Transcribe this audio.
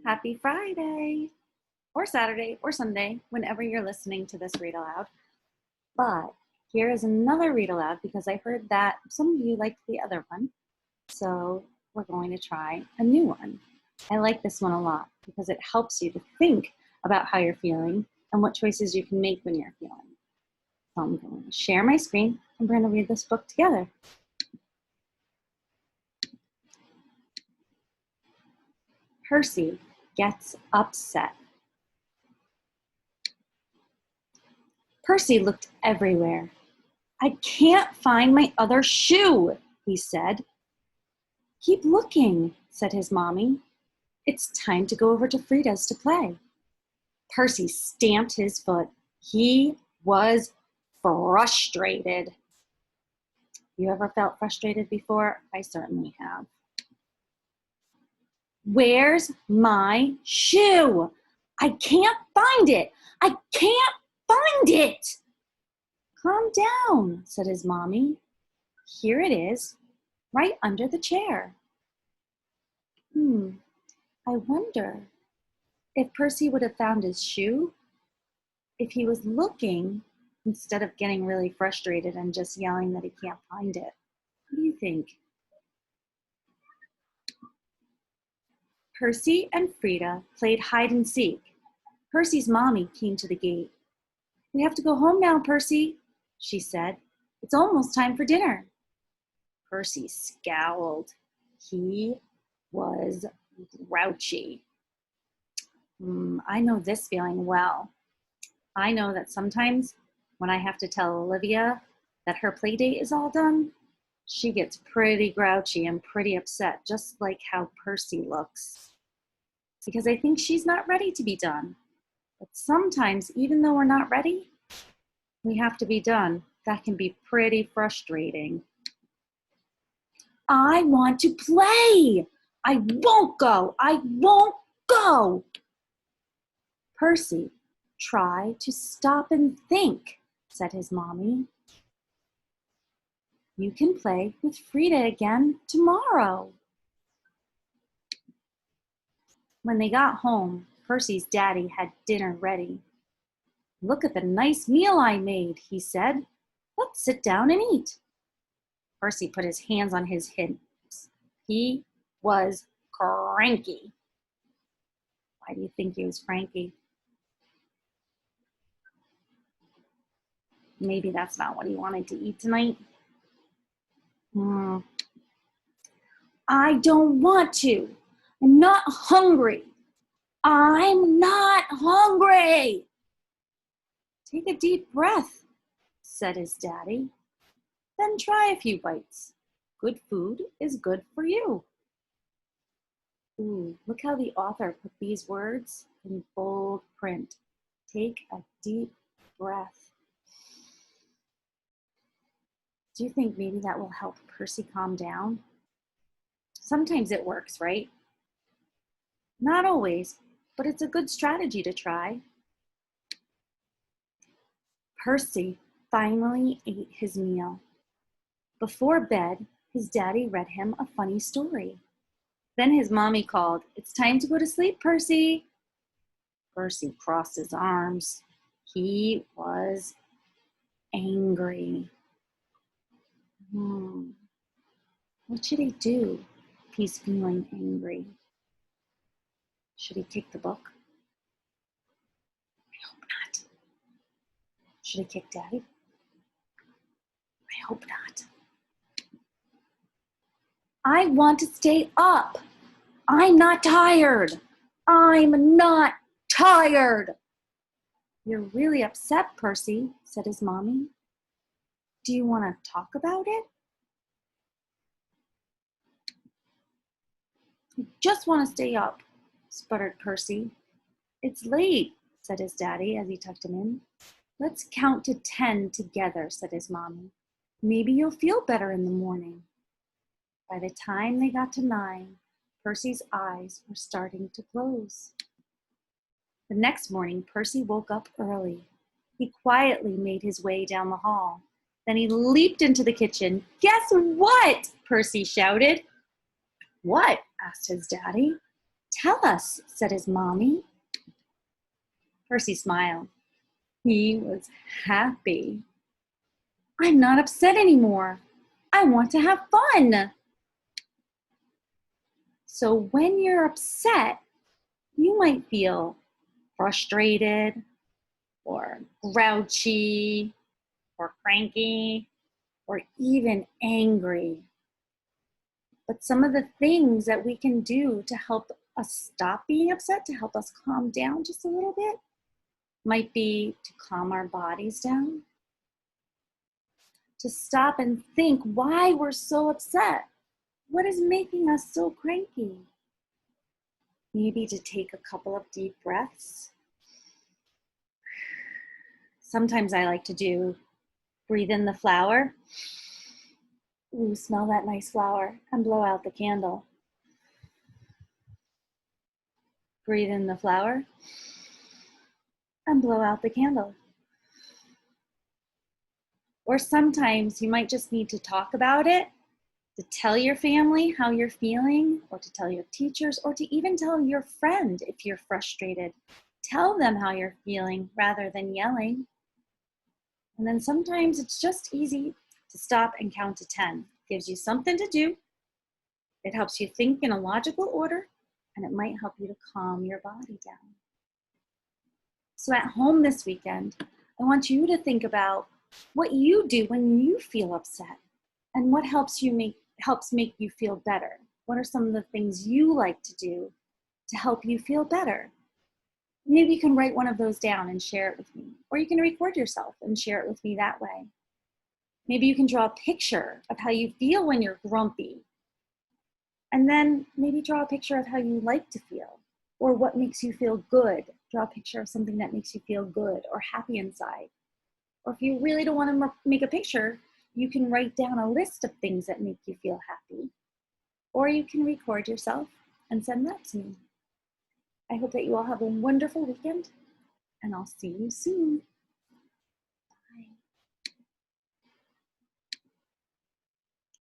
Happy Friday, or Saturday, or Sunday, whenever you're listening to this read aloud. But here is another read aloud because I heard that some of you liked the other one. So we're going to try a new one. I like this one a lot because it helps you to think about how you're feeling and what choices you can make when you're feeling. So I'm going to share my screen and we're going to read this book together. Percy Gets Upset. Percy looked everywhere. "I can't find my other shoe," he said. "Keep looking," said his mommy. "It's time to go over to Frida's to play." Percy stamped his foot. He was frustrated. You ever felt frustrated before? I certainly have. "Where's my shoe? I can't find it. I can't find it." "Calm down," said his mommy. "Here it is, right under the chair." I wonder if Percy would have found his shoe if he was looking instead of getting really frustrated and just yelling that he can't find it. What do you think? Percy and Frida played hide and seek. Percy's mommy came to the gate. "We have to go home now, Percy," she said. "It's almost time for dinner." Percy scowled. He was grouchy. I know this feeling well. I know that sometimes when I have to tell Olivia that her play date is all done, she gets pretty grouchy and pretty upset, just like how Percy looks. Because I think she's not ready to be done. But sometimes, even though we're not ready, we have to be done. That can be pretty frustrating. "I want to play. I won't go. I won't go." "Percy, try to stop and think," said his mommy. "You can play with Frida again tomorrow." When they got home, Percy's daddy had dinner ready. "Look at the nice meal I made," he said. "Let's sit down and eat." Percy put his hands on his hips. He was cranky. Why do you think he was cranky? Maybe that's not what he wanted to eat tonight. "I don't want to. I'm not hungry. I'm not hungry." "Take a deep breath," said his daddy. "Then try a few bites. Good food is good for you." Look how the author put these words in bold print. Take a deep breath. Do you think maybe that will help Percy calm down? Sometimes it works, right? Not always, but it's a good strategy to try. Percy finally ate his meal. Before bed, his daddy read him a funny story. Then his mommy called, "It's time to go to sleep, Percy." Percy crossed his arms. He was angry. What should he do if he's feeling angry? Should he kick the book? I hope not. Should he kick Daddy? I hope not. "I want to stay up. I'm not tired. I'm not tired." "You're really upset, Percy," said his mommy. "Do you want to talk about it?" "I just want to stay up," sputtered Percy. "It's late," said his daddy as he tucked him in. "Let's count to 10 together," said his mommy. "Maybe you'll feel better in the morning." By the time they got to 9, Percy's eyes were starting to close. The next morning, Percy woke up early. He quietly made his way down the hall. Then he leaped into the kitchen. "Guess what?" Percy shouted. "What?" asked his daddy. Tell us, said his mommy. Percy smiled. He was happy. I'm not upset anymore. I want to have fun. So when you're upset, you might feel frustrated or grouchy or cranky or even angry. But some of the things that we can do to help us stop being upset, to help us calm down just a little bit, might be to calm our bodies down, to stop and think why we're so upset. What is making us so cranky? Maybe to take a couple of deep breaths. Sometimes I like to breathe in the flower. Ooh, smell that nice flower, and blow out the candle. Breathe in the flower and blow out the candle. Or sometimes you might just need to talk about it, to tell your family how you're feeling, or to tell your teachers, or to even tell your friend if you're frustrated. Tell them how you're feeling rather than yelling. And then sometimes it's just easy to stop and count to 10. It gives you something to do. It helps you think in a logical order, and it might help you to calm your body down. So at home this weekend, I want you to think about what you do when you feel upset and what helps make you feel better. What are some of the things you like to do to help you feel better? Maybe you can write one of those down and share it with me, or you can record yourself and share it with me that way. Maybe you can draw a picture of how you feel when you're grumpy, and then maybe draw a picture of how you like to feel, or what makes you feel good. Draw a picture of something that makes you feel good or happy inside. Or if you really don't want to make a picture, you can write down a list of things that make you feel happy. Or you can record yourself and send that to me. I hope that you all have a wonderful weekend, and I'll see you soon.